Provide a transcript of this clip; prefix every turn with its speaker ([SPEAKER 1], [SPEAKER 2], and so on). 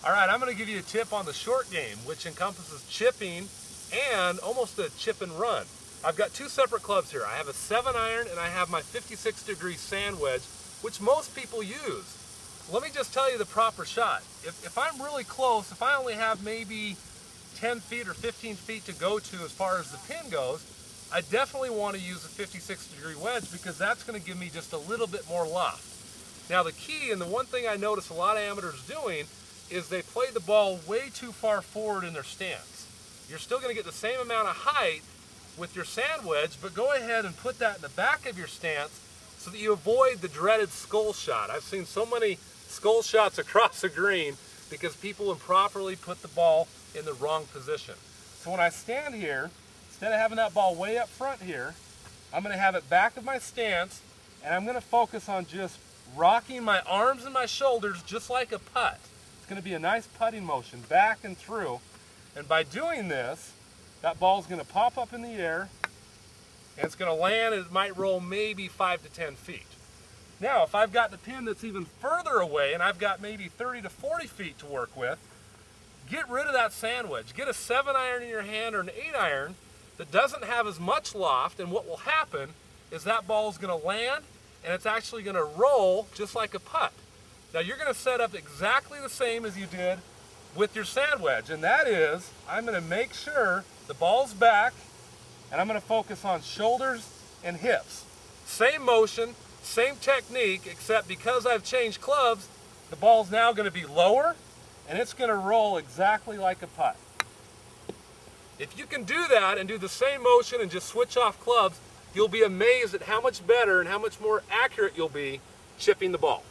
[SPEAKER 1] All right, I'm going to give you a tip on the short game, which encompasses chipping and almost a chip and run. I've got two separate clubs here. I have a 7-iron and I have my 56-degree sand wedge, which most people use. Let me just tell you the proper shot. If I'm really close, if I only have maybe 10 feet or 15 feet to go to as far as the pin goes, I definitely want to use a 56-degree wedge because that's going to give me just a little bit more loft. Now the key, and the one thing I notice a lot of amateurs doing, is they play the ball way too far forward in their stance. You're still going to get the same amount of height with your sand wedge, but go ahead and put that in the back of your stance so that you avoid the dreaded skull shot. I've seen so many skull shots across the green because people improperly put the ball in the wrong position. So when I stand here, instead of having that ball way up front here, I'm going to have it back of my stance, and I'm going to focus on just rocking my arms and my shoulders just like a putt. It's going to be a nice putting motion back and through, and by doing this, that ball's going to pop up in the air and it's going to land, and it might roll maybe 5 to 10 feet. Now if I've got the pin that's even further away and I've got maybe 30 to 40 feet to work with, get rid of that sand wedge. Get a 7-iron in your hand or an 8-iron that doesn't have as much loft, and what will happen is that ball is going to land and it's actually going to roll just like a putt. Now you're going to set up exactly the same as you did with your sand wedge, and that is, I'm going to make sure the ball's back and I'm going to focus on shoulders and hips. Same motion, same technique, except because I've changed clubs, the ball's now going to be lower and it's going to roll exactly like a putt. If you can do that and do the same motion and just switch off clubs, you'll be amazed at how much better and how much more accurate you'll be chipping the ball.